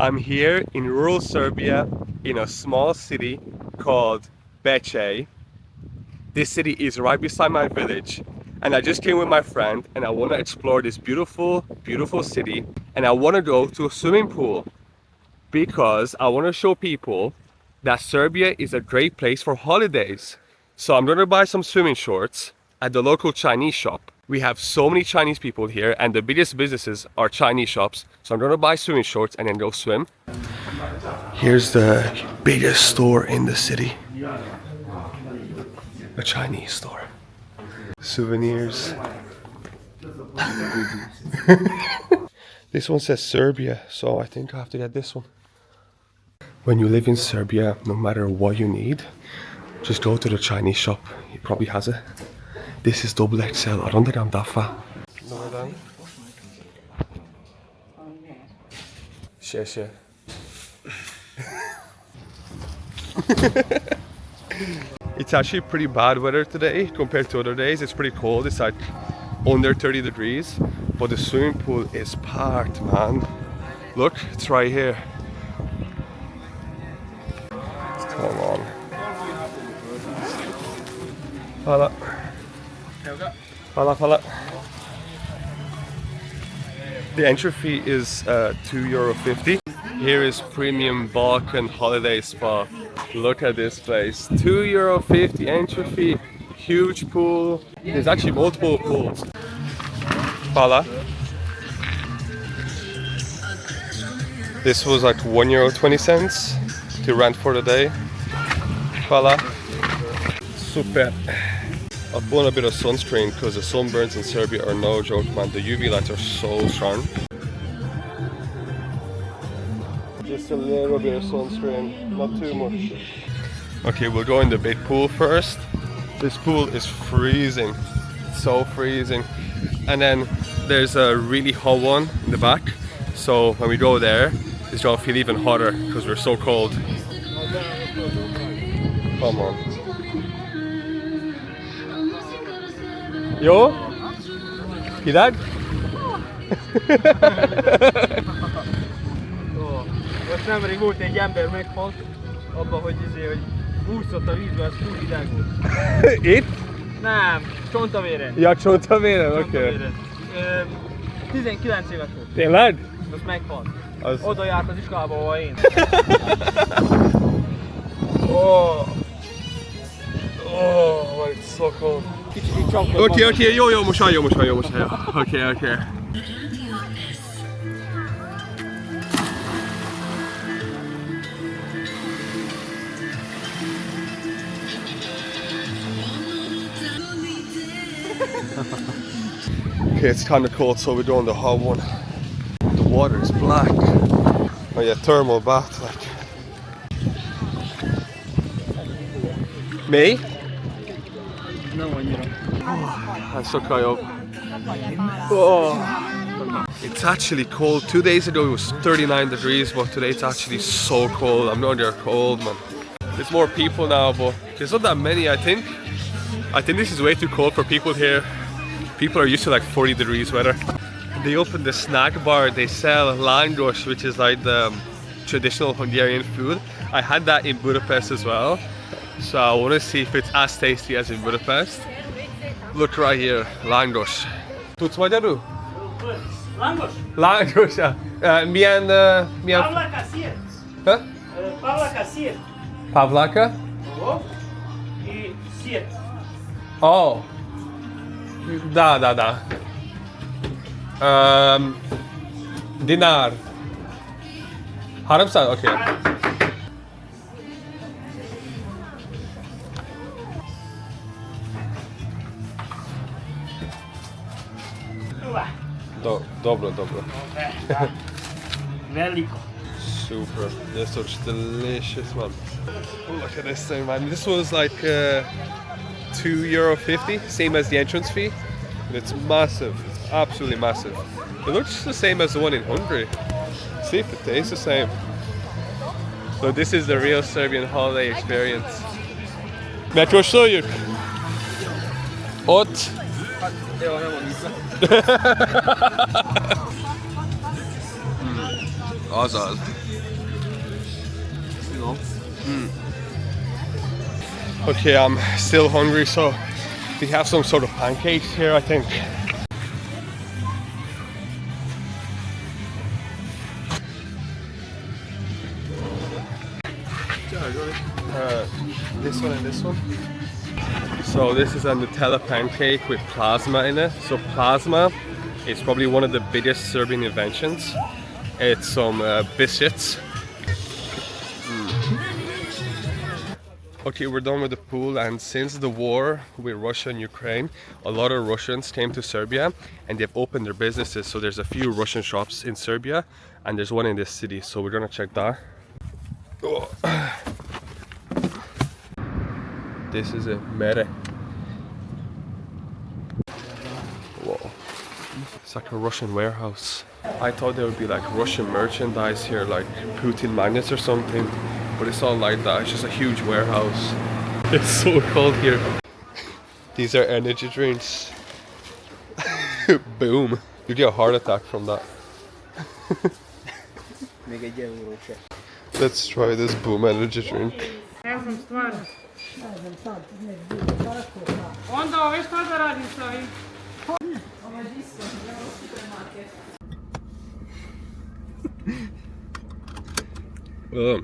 I'm here in rural Serbia in a small city called Bečej. This city is right beside my village, and I just came with my friend and I want to explore this beautiful, beautiful city, and I want to go to a swimming pool because I want to show people that Serbia is a great place for holidays. So I'm going to buy some swimming shorts at the local Chinese shop. We have so many Chinese people here and the biggest businesses are Chinese shops. So I'm going to buy swimming shorts and then go swim. Here's the biggest store in the city. A Chinese store. Souvenirs. This one says Serbia, so I think I have to get this one. When you live in Serbia, no matter what you need, just go to the Chinese shop. He probably has it. This is double XL. I don't think I'm that fat. Share. It's actually pretty bad weather today compared to other days. It's pretty cold. It's like under 30 degrees. But the swimming pool is packed, man. Look, it's right here. Come on. Hala. Hala. The entry fee is €2.50. Here is Premium Balkan Holiday Spa. Look at this place. €2.50 entry fee. Huge pool. There's actually multiple pools. Hala. This was like €1.20 to rent for the day. Hala. Super. I'll put on a bit of sunscreen because the sunburns in Serbia are no joke, man. The UV lights are so strong. Just a little bit of sunscreen, not too much. Okay, we'll go in the big pool first. This pool is freezing, so freezing. And then there's a really hot one in the back. So when we go there, it's gonna feel even hotter because we're so cold. Come on. Jó? Király? Most nemrég volt egy ember meghalt, abban, hogy úszott a vízbe, az túl hideg volt. Itt? Nem, Csontavéren. Ja, Csontavéren? Oké. 19 éves volt. Tényleg? Most meghalt. Oda járt az iskolába, ahol én. Oh, it's so cold. Okay, jó, most hallja. Okay. Okay, it's kind of cold, so we're doing the hot one. The water is black. Oh yeah, thermal bath, like. Me? Nem annyira. I'm so cold. Oh. It's actually cold. 2 days ago it was 39 degrees, but today it's actually so cold. I'm not there cold, man. There's more people now, but there's not that many, I think. I think this is way too cold for people here. People are used to like 40 degrees weather. They opened the snack bar. They sell langosh, which is like the traditional Hungarian food. I had that in Budapest as well. So I want to see if it's as tasty as in Budapest. Look right here, langosh. Tudsz magyarul? Langos? Langosh, milyen... Pavlaka sír. Ha? Pavlaka sír. Pavlaka? I sír. Oh. Da. Dinar. 300, okay. Dobro. Veliko. Super. They're such delicious, man. Look at this thing, man. This was like €2.50, same as the entrance fee. And it's massive. It's absolutely massive. It looks the same as the one in Hungary. See if it tastes the same. So this is the real Serbian holiday experience. Megkóstoljuk? Ott. Azaz. No. Okay, I'm still hungry, so we have some sort of pancakes here, I think. This one and this one. So this is a Nutella pancake with plasma in it. So plasma is probably one of the biggest Serbian inventions. It's some biscuits. Okay, we're done with the pool, and since the war with Russia and Ukraine, a lot of Russians came to Serbia and they've opened their businesses. So there's a few Russian shops in Serbia and there's one in this city. So we're gonna check that. Oh. This is a Mere. Whoa. It's like a Russian warehouse. I thought there would be like Russian merchandise here, like Putin magnets or something, but it's not like that. It's just a huge warehouse. It's so cold here. These are energy drinks. Boom. You get a heart attack from that. Let's try this Boom energy drink. Onda ove šta da radim sa ovim? Oh.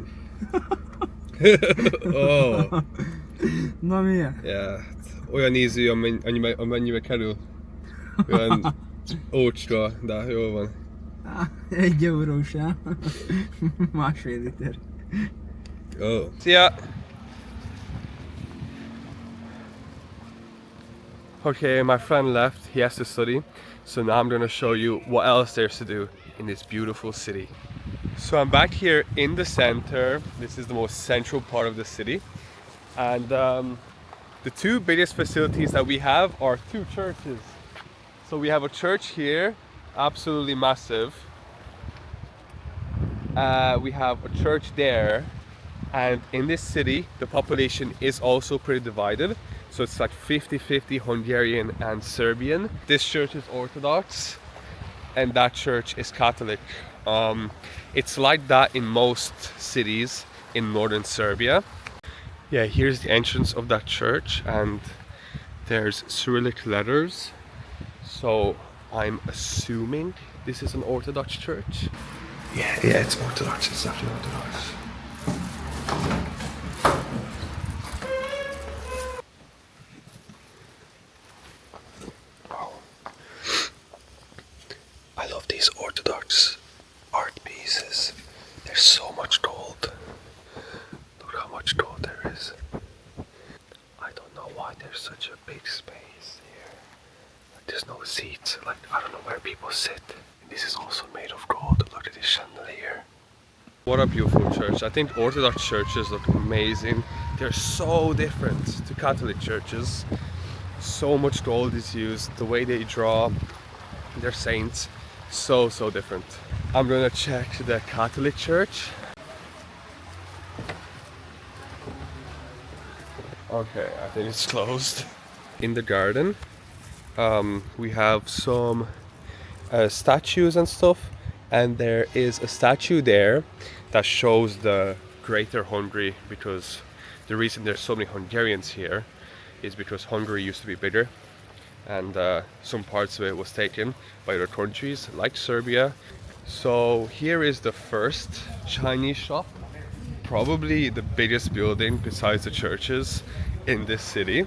Na milyen? Yeah. Olyan ízű, amennyibe kerül. Olyan ócska, de jól van. 1 eurós, á? Másfél liter. Oh. Szia! Okay, my friend left, he has to study, so now I'm going to show you what else there's to do in this beautiful city. So I'm back here in the center. This is the most central part of the city, and the two biggest facilities that we have are two churches. So we have a church here, absolutely massive. We have a church there, and in this city the population is also pretty divided. So it's like 50-50 Hungarian and Serbian. This church is Orthodox and that church is Catholic. It's like that in most cities in northern Serbia. Yeah, here's the entrance of that church, and there's Cyrillic letters. So I'm assuming this is an Orthodox church. Yeah, it's Orthodox. It's definitely Orthodox. I love these Orthodox art pieces. There's so much gold. Look how much gold there is. I don't know why there's such a big space here. Like, there's no seats. Like, I don't know where people sit. And this is also made of gold. Look at this chandelier. What a beautiful church. I think Orthodox churches look amazing. They're so different to Catholic churches. So much gold is used. The way they draw their saints. So different. I'm gonna check the Catholic church. Okay, I think it's closed. In the garden, we have some statues and stuff, and there is a statue there that shows the Greater Hungary, because the reason there's so many Hungarians here is because Hungary used to be bigger, and some parts of it was taken by other countries like Serbia. So here is the first Chinese shop, probably the biggest building besides the churches in this city.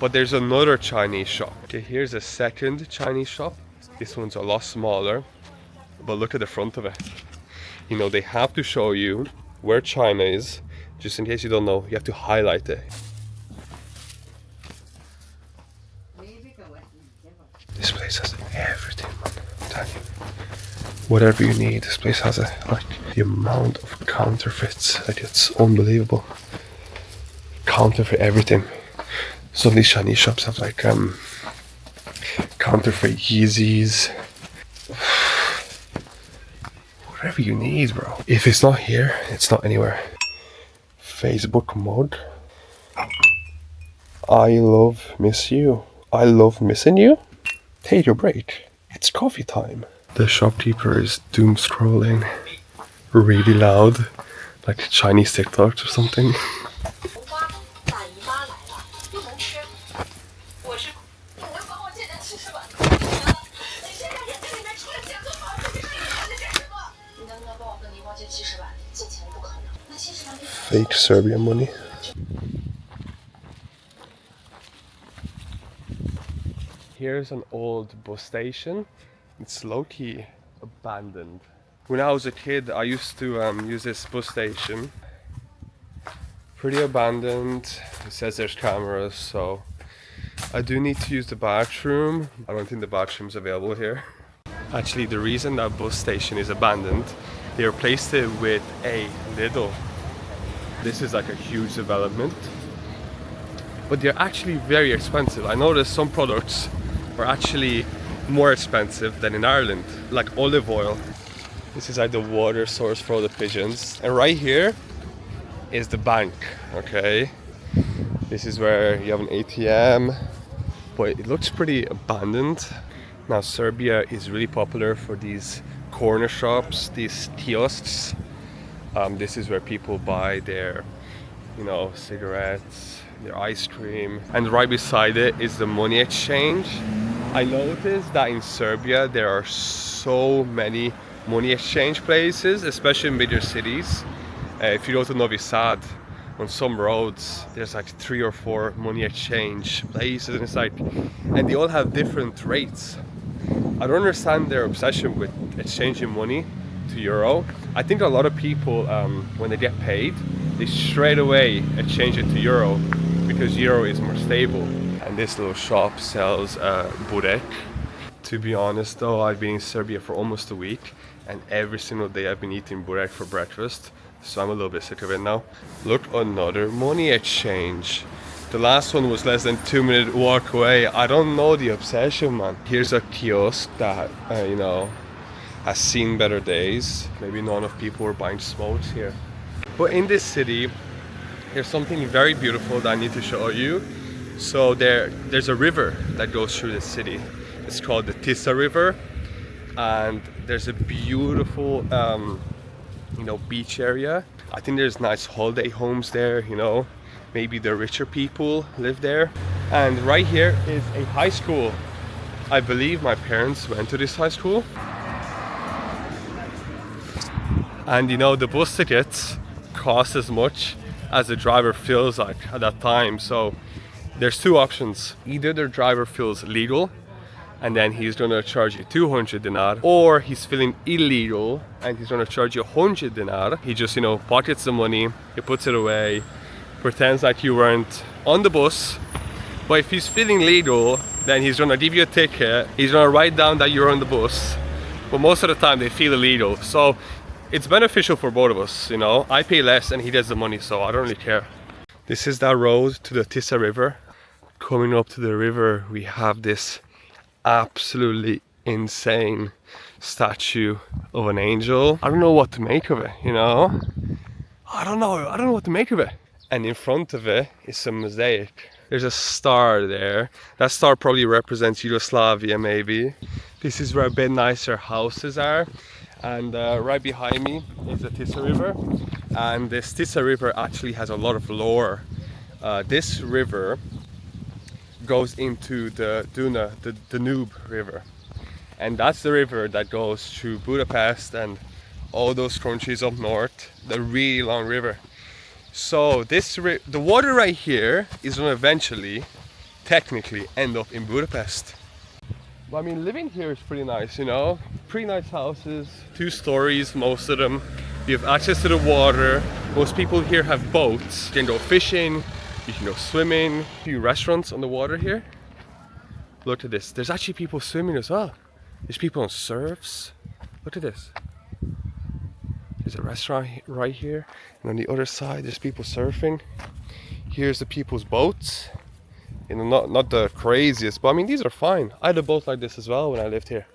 But there's another Chinese shop. Okay, here's a second Chinese shop. This one's a lot smaller, but look at the front of it. You know, they have to show you where China is. Just in case you don't know, you have to highlight it. This place has everything, man. I'm telling you. Whatever you need, this place has it. Like, the amount of counterfeits, like, it's unbelievable. Counterfeit everything. Some of these Chinese shops have like counterfeit Yeezys. Whatever you need, bro. If it's not here, it's not anywhere. Facebook mug. I love miss you. I love missing you. Take your break. It's coffee time. The shopkeeper is doom scrolling. really loud, like Chinese TikToks or something. Fake Serbian money. Here's an old bus station. It's low-key abandoned. When I was a kid, I used to use this bus station. Pretty abandoned. It says there's cameras, so I do need to use the bathroom. I don't think the bathroom's available here. Actually, the reason that bus station is abandoned, they replaced it with a Lidl. This is like a huge development, but they're actually very expensive. I noticed some products are actually more expensive than in Ireland, like olive oil. This is like the water source for all the pigeons. And right here is the bank, okay? This is where you have an ATM, but it looks pretty abandoned. Now Serbia is really popular for these corner shops, these kiosks. This is where people buy their, you know, cigarettes, their ice cream. And right beside it is the money exchange. I noticed that in Serbia there are so many money exchange places, especially in major cities. If you go to Novi Sad, on some roads there's like 3 or 4 money exchange places, and it's like, and they all have different rates. I don't understand their obsession with exchanging money to euro. I think a lot of people, when they get paid, they straight away exchange it to euro because euro is more stable. And this little shop sells burek. To be honest though, I've been in Serbia for almost a week, and every single day I've been eating burek for breakfast, so I'm a little bit sick of it now. Look, another money exchange. The last one was less than 2-minute walk away. I don't know the obsession, man. Here's a kiosk that, you know, has seen better days. Maybe not enough people were buying smokes here. But in this city, there's something very beautiful that I need to show you. So there's a river that goes through the city. It's called the Tisa River, and there's a beautiful, you know, beach area. I think there's nice holiday homes there, you know. Maybe the richer people live there. And right here is a high school. I believe my parents went to this high school. And you know, the bus tickets cost as much as the driver feels like at that time. So there's 2 options. Either the driver feels legal and then he's gonna charge you 200 dinar, or he's feeling illegal and he's gonna charge you 100 dinar. He just, you know, pockets the money, he puts it away, pretends like you weren't on the bus. But if he's feeling legal, then he's gonna give you a ticket, he's gonna write down that you're on the bus. But most of the time they feel illegal. So it's beneficial for both of us, you know. I pay less and he gets the money, so I don't really care. This is that road to the Tisa River. Coming up to the river, we have this absolutely insane statue of an angel. I don't know what to make of it, you know. I don't know what to make of it. And in front of it is a mosaic. There's a star there. That star probably represents Yugoslavia, maybe. This is where a bit nicer houses are. And right behind me is the Tisa River. And this Tisa River actually has a lot of lore. This river goes into the Duna, the Danube River. And that's the river that goes through Budapest and all those countries up north. The really long river. So the water right here is going to eventually, technically, end up in Budapest. But I mean, living here is pretty nice, you know. Pretty nice houses, 2 stories, most of them. You have access to the water. Most people here have boats. You can go fishing, you can go swimming. A few restaurants on the water here. Look at this. There's actually people swimming as well. There's people on surfs. Look at this. There's a restaurant right here. And on the other side, there's people surfing. Here's the people's boats. You know, not the craziest, but I mean, these are fine. I had a boat like this as well when I lived here.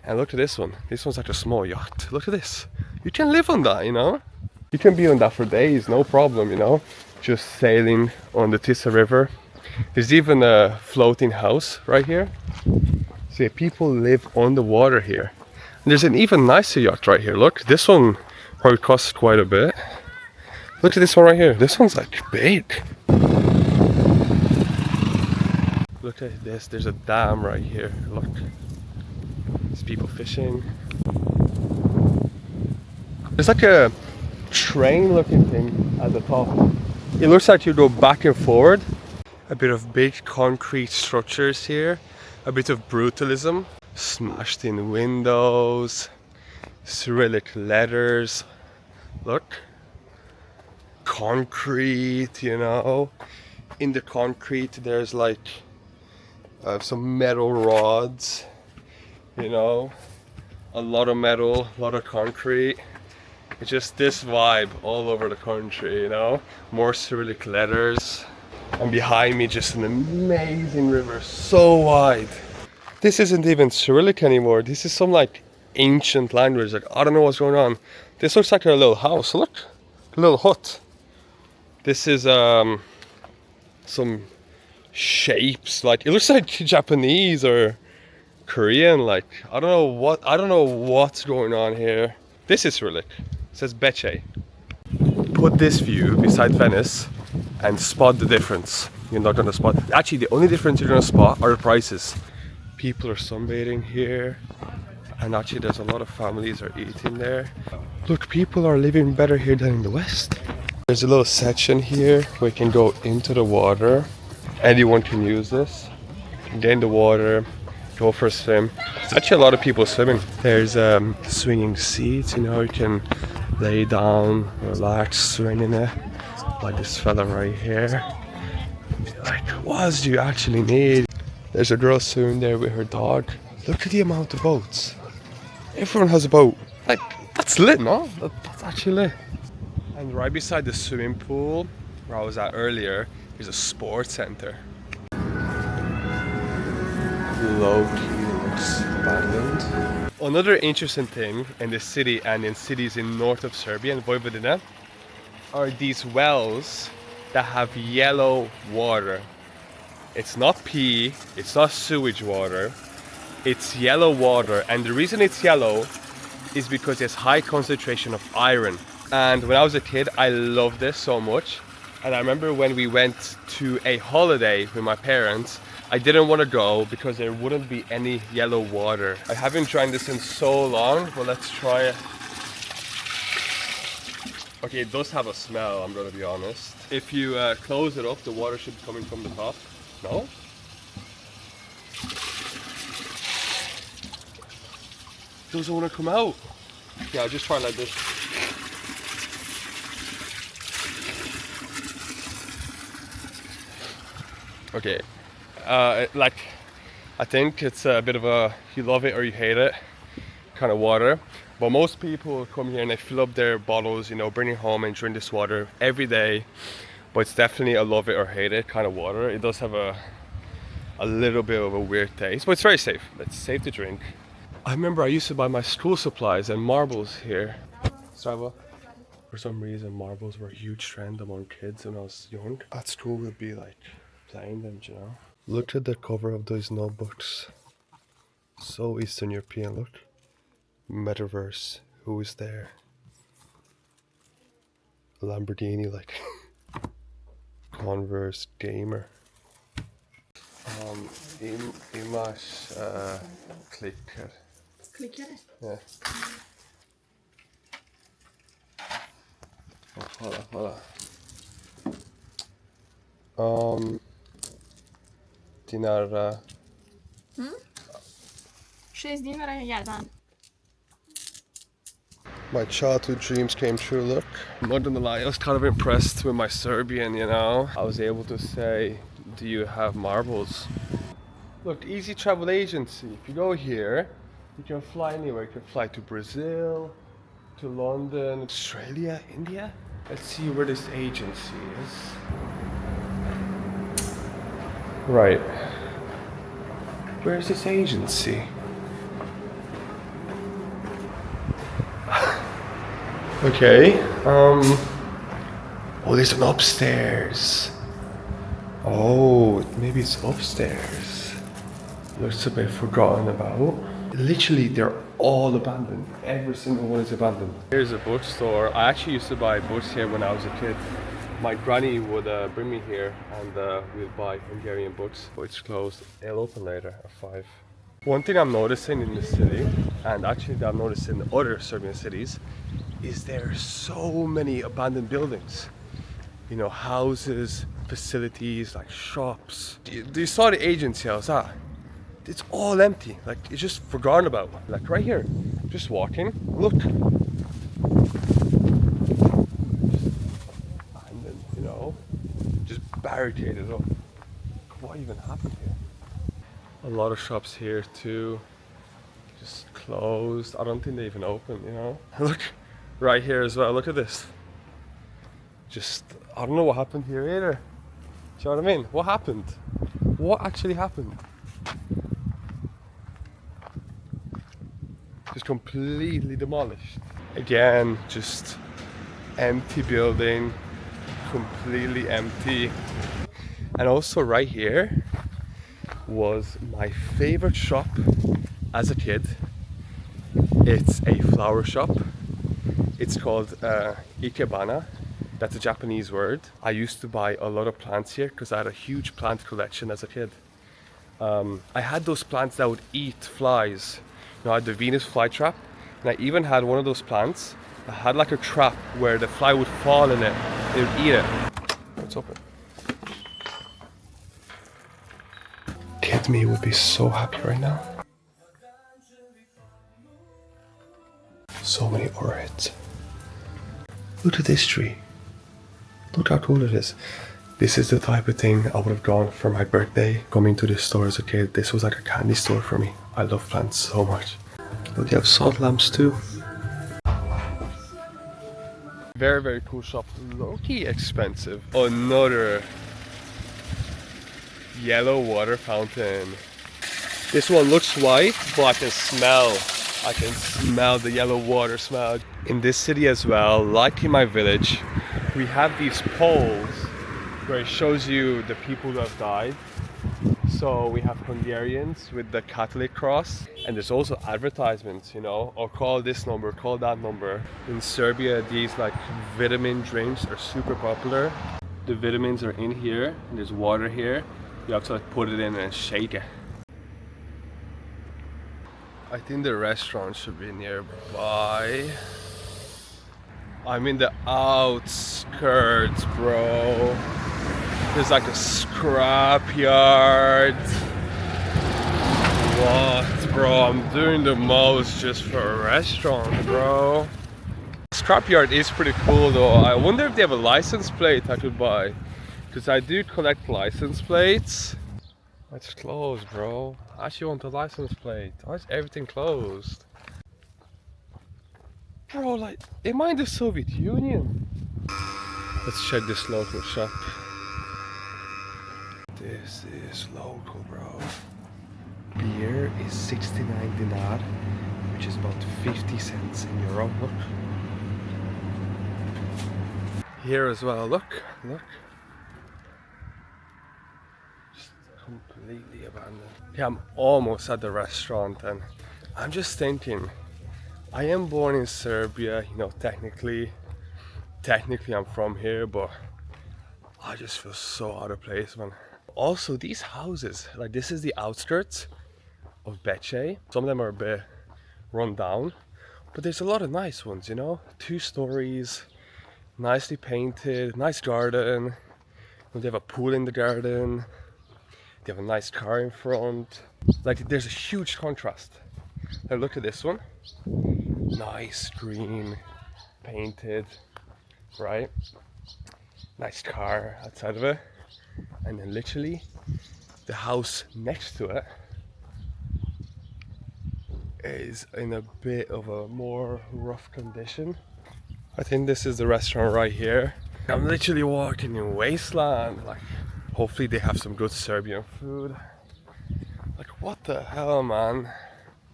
And look at this one. This one's like a small yacht. Look at this. You can live on that, you know. You can be on that for days, no problem, you know. Just sailing on the Tisa River. There's even a floating house right here. See, people live on the water here. And there's an even nicer yacht right here. Look, this one Probably costs quite a bit. Look at this one right here. This one's like big. Look at this. There's a dam right here. Look. There's people fishing. There's like a train looking thing at the top. It looks like you go back and forward. A bit of big concrete structures here. A bit of brutalism. Smashed in windows. Cyrillic letters. Look. Concrete, you know. In the concrete there's like some metal rods, you know. A lot of metal, a lot of concrete. It's just this vibe all over the country, you know. More Cyrillic letters. And behind me just an amazing river, so wide. This isn't even Cyrillic anymore. This is some like ancient language. Like, I don't know what's going on. This looks like a little house. Look, a little hut. This is some shapes. Like, it looks like Japanese or Korean. Like, I don't know what's going on here. This is Cyrillic. It says Bečej. Put this view beside Venice and spot the difference. You're not gonna spot. Actually, the only difference you're gonna spot are the prices. People are sunbathing here, and actually there's a lot of families are eating there. Look, people are living better here than in the West. There's a little section here where you can go into the water. Anyone can use this. Get in the water, go for a swim. There's actually a lot of people swimming. There's swinging seats, you know, you can lay down, relax, swing in it. Like this fella right here. Like, what else do you actually need? There's a girl swimming there with her dog. Look at the amount of boats. Everyone has a boat. Like, that's lit, no? That's actually lit. And right beside the swimming pool, where I was at earlier, there's a sports center. Low-key looks abandoned. Another interesting thing in this city and in cities in north of Serbia, in Vojvodina, are these wells that have yellow water. It's not pee, it's not sewage water, it's yellow water, and the reason it's yellow is because there's high concentration of iron. And when I was a kid, I loved this so much. And I remember when we went to a holiday with my parents, I didn't want to go because there wouldn't be any yellow water. I haven't drank this in so long, but let's try it. Okay, it does have a smell, I'm gonna be honest. If you close it up, the water should be coming from the top. No? Doesn't want to come out. Yeah, I'll just try like this. Okay, like, I think it's a bit of a you love it or you hate it kind of water. But most people come here and they fill up their bottles, you know, bring it home and drink this water every day. But it's definitely a love it or hate it kind of water. It does have a little bit of a weird taste, but it's very safe. It's safe to drink. I remember I used to buy my school supplies and marbles here. Strava. For some reason, marbles were a huge trend among kids when I was young. At school, we'd be like playing them, you know. Look at the cover of those notebooks. So Eastern European, look. Metaverse, who is there? Lamborghini, like Converse gamer. Imaš klicker. Klickare? Ja. Hvala. Dinara. 6 dinara jedan. My childhood dreams came true, look. I'm not gonna lie, I was kind of impressed with my Serbian, you know. I was able to say, do you have marbles? Look, easy travel agency. If you go here, you can fly anywhere. You can fly to Brazil, to London, Australia, India. Let's see where this agency is. Right. Where's this agency? Okay. Oh, there's an upstairs. Oh, maybe it's upstairs. Looks a bit forgotten about. Literally, they're all abandoned. Every single one is abandoned. Here's a bookstore. I actually used to buy books here when I was a kid. My granny would bring me here and we'd buy Hungarian books, but it's closed. It'll open later at 5. One thing I'm noticing in this city, and actually I've noticed in other Serbian cities, is there are so many abandoned buildings. You know, houses, facilities, like shops. You saw the agency house, it's all empty, like it's just forgotten about. Like right here, just walking, look. And then, you know, just barricaded up. What even happened here? A lot of shops here too, just closed. I don't think they even open, you know. Look, right here as well, look at this. Just, I don't know what happened here either. Do you know what I mean? What happened? What actually happened? Just completely demolished. Again, just empty building, completely empty. And also right here was my favorite shop as a kid. It's a flower shop. It's called Ikabana. That's a Japanese word. I used to buy a lot of plants here because I had a huge plant collection as a kid. I had those plants that would eat flies. You know, I had the Venus flytrap, and I even had one of those plants that had like a trap where the fly would fall in it, it would eat it. It's open. Kid me would be so happy right now. So many orchids. Look at this tree. Look how cool it is. This is the type of thing I would have gone for my birthday. Coming to this store as a kid, this was like a candy store for me. I love plants so much. But they have salt lamps too. Very, very cool shop. Low-key expensive. Another yellow water fountain. This one looks white, but I can smell the yellow water smell. In this city as well, like in my village, we have these poles where it shows you the people who have died. So we have Hungarians with the Catholic cross, and there's also advertisements, you know, or call this number, call that number. In Serbia, these like vitamin drinks are super popular. The vitamins are in here, and there's water here. You have to like put it in and shake it. I think the restaurant should be nearby. I'm in the outskirts, bro. There's like a scrap yard. What, bro? I'm doing the most just for a restaurant, bro. Scrap yard is pretty cool though. I wonder if they have a license plate I could buy. Because I do collect license plates. It's closed, bro. I actually want a license plate. Why is everything closed? Bro, like, am I in the Soviet Union? Let's check this local shop. This is local, bro. Beer is 69 dinar, which is about 50 cents in euro. Look. Here as well, look. Just completely abandoned. Yeah, I'm almost at the restaurant and I'm just thinking, I am born in Serbia, you know, technically I'm from here, but I just feel so out of place, man. Also, these houses, like this is the outskirts of Bečej. Some of them are a bit run down, but there's a lot of nice ones, you know? 2 stories, nicely painted, nice garden. They have a pool in the garden. They have a nice car in front. Like there's a huge contrast. Now look at this one. Nice green, painted, right? Nice car outside of it. And then literally the house next to it is in a bit of a more rough condition. I think this is the restaurant right here. I'm literally walking in wasteland. Like, hopefully they have some good Serbian food. Like, what the hell, man?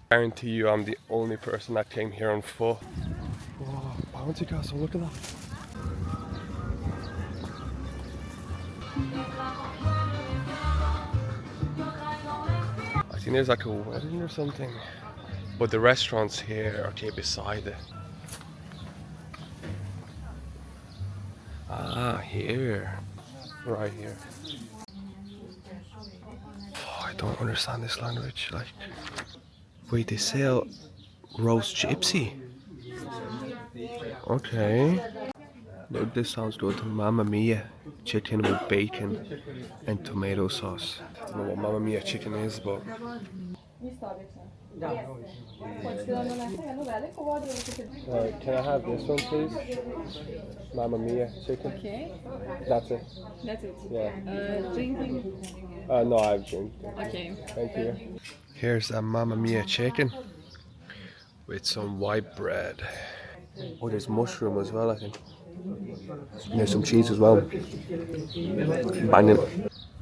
I guarantee you I'm the only person that came here on foot. Whoa, bouncy castle, look at that. I think there's like a wedding or something. But the restaurants here, okay, beside it. Ah, here. Right here. Oh, I don't understand this language. Like, wait, they sell roast gypsy. Okay. Look, this sounds good. Mamma mia. Chicken with bacon and tomato sauce. I don't know what Mamma mia chicken is, but... can I have this one, please? Mamma mia chicken. Okay, That's it. that's it. Yeah. Drinking. No, I've drank. Okay. Thank you. Here's a Mamma mia chicken with some white bread. Oh, there's mushroom as well, I think. And there's some cheese as well. Banging.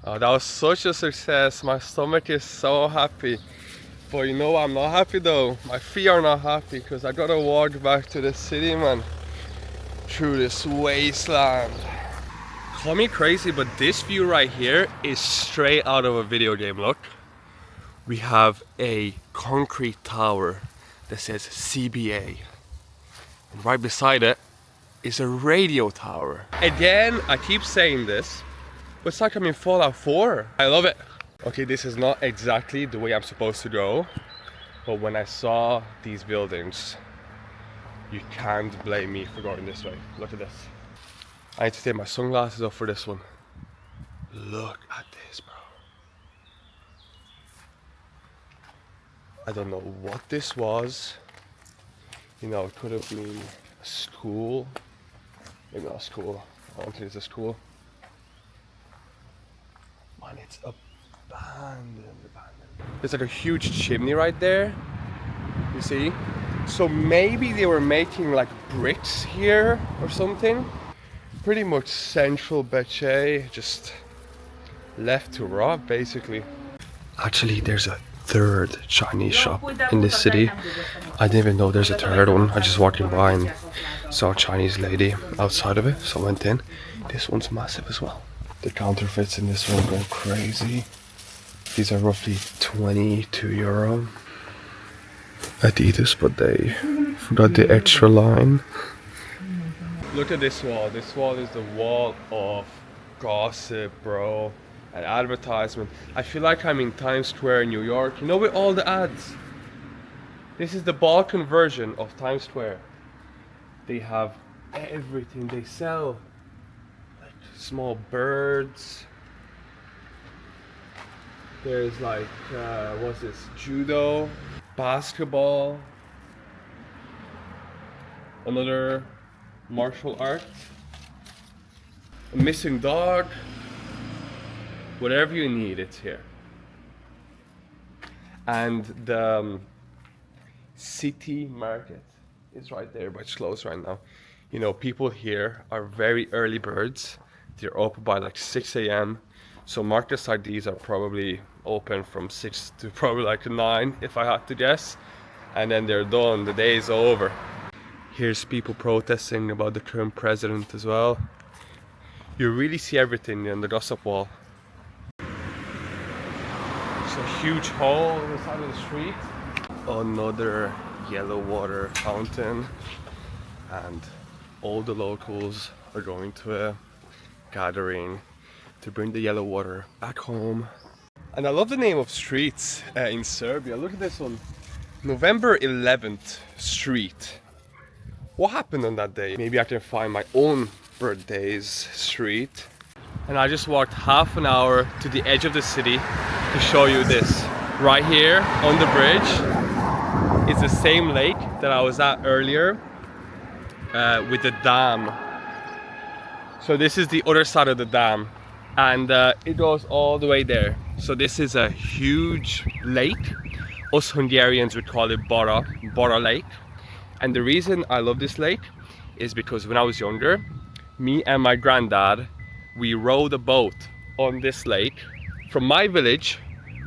Oh, that was such a success. My stomach is so happy. But you know I'm not happy though. My feet are not happy because I gotta walk back to the city, man. Through this wasteland. Call me crazy, but this view right here is straight out of a video game. Look. We have a concrete tower that says CBA. And right beside it is a radio tower. Again, I keep saying this, but it's like I'm in Fallout 4. I love it. Okay, this is not exactly the way I'm supposed to go, but when I saw these buildings, you can't blame me for going this way. Look at this. I need to take my sunglasses off for this one. Look at this, bro. I don't know what this was. You know, it could have been a school. Maybe not a school. I don't think it's a school. Man, it's abandoned. There's like a huge chimney right there. You see? So maybe they were making like bricks here or something. Pretty much central Bečej, just left to rot basically. Actually, there's a third Chinese shop in this city. I didn't even know there's a third one. I just walking by and saw a Chinese lady outside of it, so I went in. This one's massive as well. The counterfeits in this one go crazy. These are roughly 22 euro. Adidas, but they forgot the extra line. Look at this wall. This wall is the wall of gossip, bro. An advertisement. I feel like I'm in Times Square in New York, you know, with all the ads. This is the Balkan version of Times Square. They have everything. They sell like small birds. There's like what's this, judo, basketball, another martial art, a missing dog. Whatever you need, it's here. And the city market is right there, but it's closed right now. You know, people here are very early birds. They're open by like 6 a.m. So markets like these are probably open from 6 to probably like 9, if I had to guess. And then they're done, the day is over. Here's people protesting about the current president as well. You really see everything in the gossip wall. A huge hole on the side of the street. Another yellow water fountain, and all the locals are going to a gathering to bring the yellow water back home. And I love the name of streets in Serbia. Look at this one, November 11th Street. What happened on that day? Maybe I can find my own birthday's street. And I just walked half an hour to the edge of the city to show you this. Right here on the bridge is the same lake that I was at earlier with the dam. So this is the other side of the dam, and it goes all the way there. So this is a huge lake. Us Hungarians would call it Bara Lake. And the reason I love this lake is because when I was younger, me and my granddad, we rowed a boat on this lake from my village,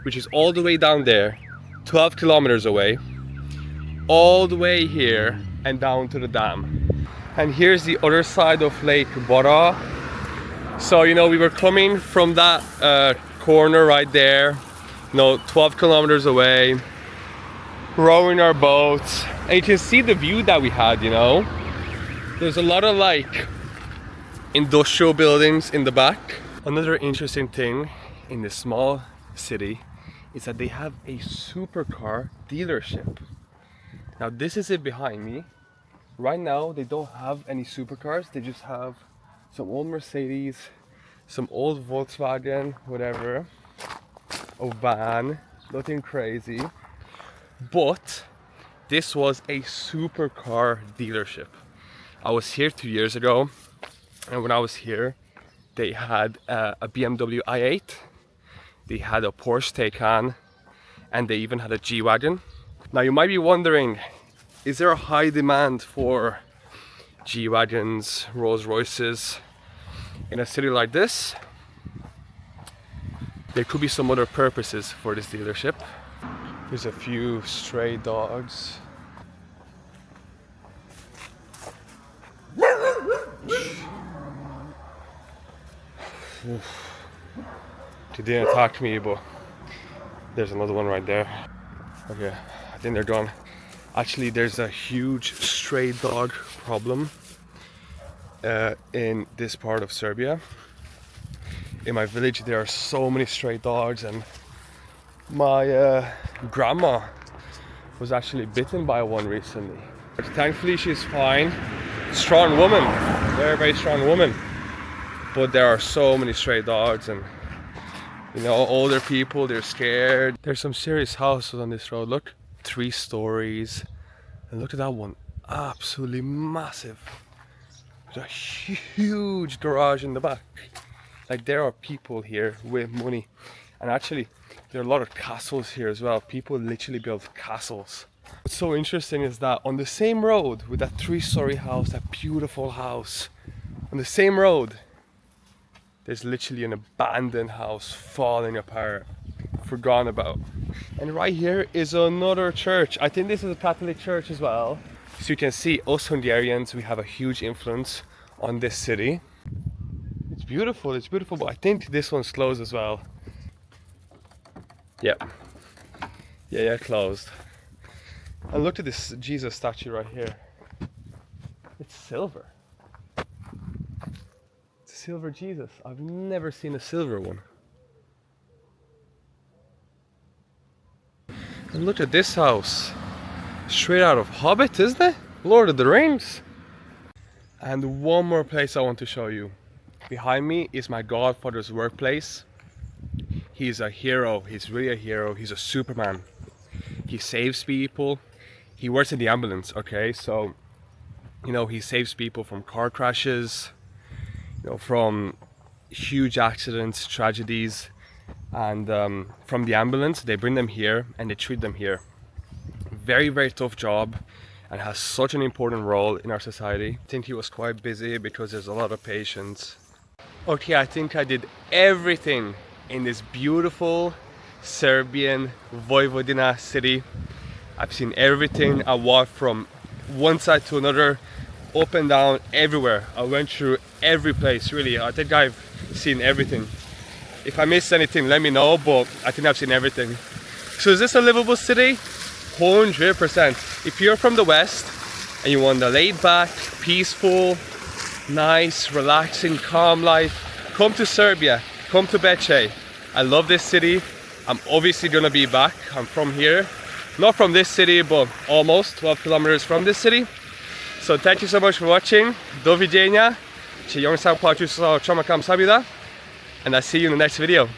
which is all the way down there, 12 kilometers away, all the way here and down to the dam. And here's the other side of Lake Bara. So, you know, we were coming from that corner right there, you know, 12 kilometers away. rowing our boats, and you can see the view that we had, you know. There's a lot of like industrial buildings in the back. Another interesting thing in this small city is that they have a supercar dealership. Now this is it behind me. Right now they don't have any supercars, they just have some old Mercedes, some old Volkswagen, whatever, a van, nothing crazy. But this was a supercar dealership. I was here 2 years ago, and when I was here they had a BMW i8, they had a Porsche Taycan, and they even had a G-Wagon. Now you might be wondering, is there a high demand for G-Wagons, Rolls Royces in a city like this? There could be some other purposes for this dealership. There's a few stray dogs. They didn't attack me, but there's another one right there. Okay, I think they're gone. Actually, there's a huge stray dog problem in this part of Serbia. In my village there are so many stray dogs, and my grandma was actually bitten by one recently. But thankfully she's fine. Strong woman, very strong woman. But there are so many stray dogs, and you know, older people, they're scared. There's some serious houses on this road. Look, 3 stories, and look at that one, absolutely massive. There's a huge garage in the back. Like, there are people here with money, and actually there are a lot of castles here as well. People literally build castles. What's so interesting is that on the same road with that 3-story house, that beautiful house, on the same road there's literally an abandoned house falling apart, forgotten about. And right here is another church. I think this is a Catholic church as well. So you can see us Hungarians, we have a huge influence on this city. It's beautiful, but I think this one's closed as well. Yeah, closed. And look at this Jesus statue right here. It's silver. It's a silver Jesus. I've never seen a silver one. And look at this house. Straight out of Hobbit, isn't it? Lord of the Rings. And one more place I want to show you. Behind me is my godfather's workplace. He's a hero. He's really a hero. He's a Superman. He saves people. He works in the ambulance, okay? So, you know, he saves people from car crashes, you know, from huge accidents, tragedies. And from the ambulance, they bring them here and they treat them here. Very tough job, and has such an important role in our society. I think he was quite busy because there's a lot of patients. Okay, I think I did everything in this beautiful Serbian Vojvodina city. I've seen everything. I walked from one side to another, up and down, everywhere. I went through every place, really. I think I've seen everything. If I missed anything, let me know, but I think I've seen everything. So is this a livable city? 100%. If you're from the West and you want a laid back, peaceful, nice, relaxing, calm life, come to Serbia, come to Bečej. I love this city. I'm obviously gonna be back. I'm from here. Not from this city, but almost 12 kilometers from this city. So thank you so much for watching. Do viđenja. And I see you in the next video.